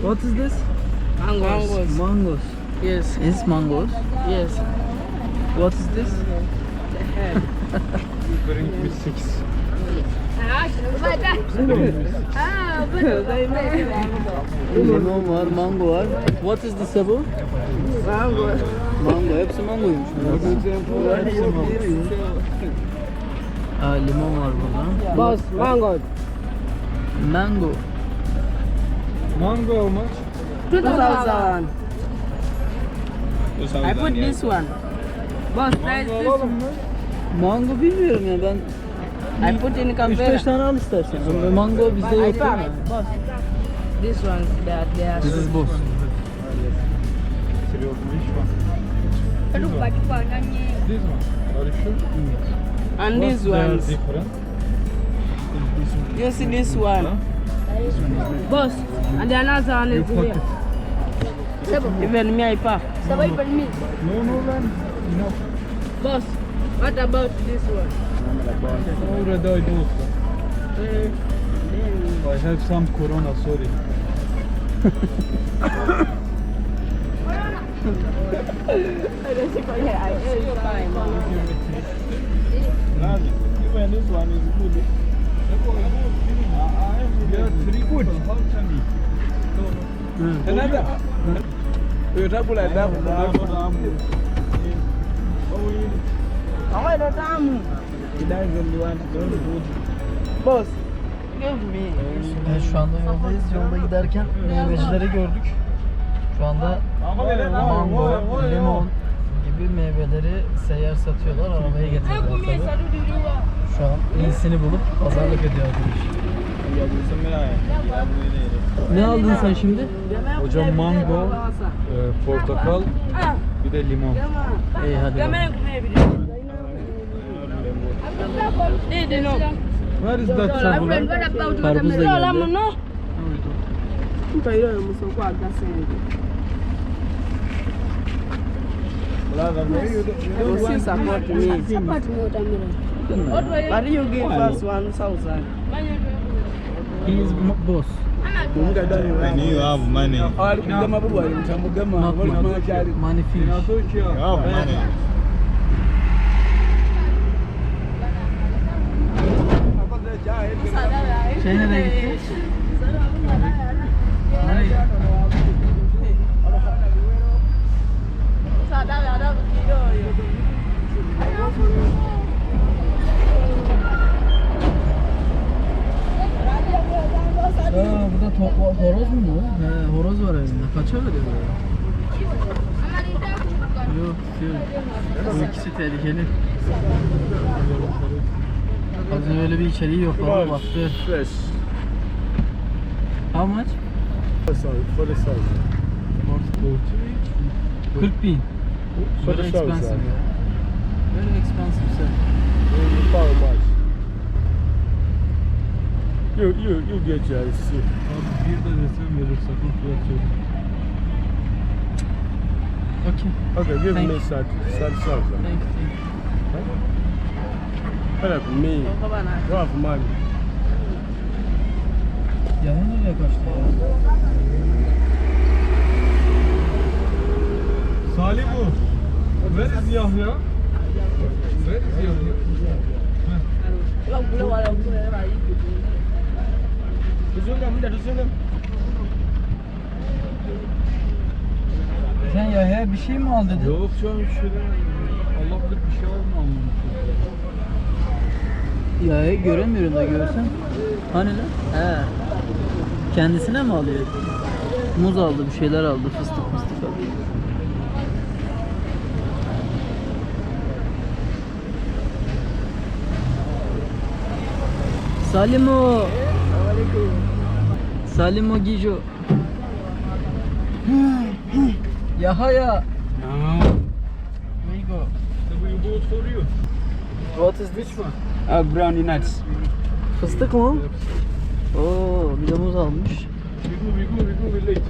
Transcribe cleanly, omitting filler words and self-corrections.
What is this? Mangoes. Mangoes. Yes. Is mangoes? Yes. What is this? The head. Bring me 6. Limon var, mango var. What is this bu? Mango. Mango, hepsi mangoymuş. Aa, limon var burada. Boss, mango. Mango. Mango how much? 2,000. I put this one. Boss, price this one. Mango bilmiyorum ya ben. I put in 3-5 Canberra. tane al istersen. Mango bizde yok değil mi? Boss, this one, they are This is boss. Three of which one? This one. Are you sure? and What's these the ones. difference? You see this one. Boss, and the another one You is put here. it. Even me, I pack. No, man. No. Boss, what about this one? Already I do. I have some corona, sorry. Even this one is good. There are 3 good. How can you? Another. You talk like that. Boss, give me. Evet, şu anda yoldayız. Yolda giderken meyvecileri gördük. Şu anda mango, limon gibi meyveleri seyyar satıyorlar. Arabaya getirdiler tabii. Şu an iyisini bulup pazarlık ediyor arkadaş. Ne aldın sen şimdi? Hocam mango, portakal, bir de limon. İyi hadi bakalım. Where is that sabula? Karpuz da geldi. You support me. But you give us 1,000. He is boss. When you have money, you Not money. Money finish. have money. Şey nereye gitti? Nereye gitti? Aa, burada horoz mu bu? He, horoz var elinde. Kaça veriyor bu? Yok, yok. Bu ikisi tehlikeli. Az önce öyle bir içeriği yok. Baba baktı. Fresh. How much? For the size. 40 bin. For Very the size. expensive ya. Very expensive sir. How much? You get your see. Abi bir de resim verir sakın fiyat söyle. Okay. Okay, give Thank me you. 30,000. Thank you. Help me. You have money. Ya nereye kaçtı ya? Salih bu. Where is Yahya? Where is Yahya? Sen ya bir şey mi al dedin? Yok canım bir şey değil. Allah bilir bir şey var mı almamış? Ya göremiyorum da görsem. Hani lan? He. Kendisine mi alıyor? Muz aldı, bir şeyler aldı, fıstık aldı. Salimo. Salimo Gijo. Yahaya. Where you go? Bu both for you. What is this one? Brownie nuts. Fıstık mı? Oo, bir de muz almış. We go village.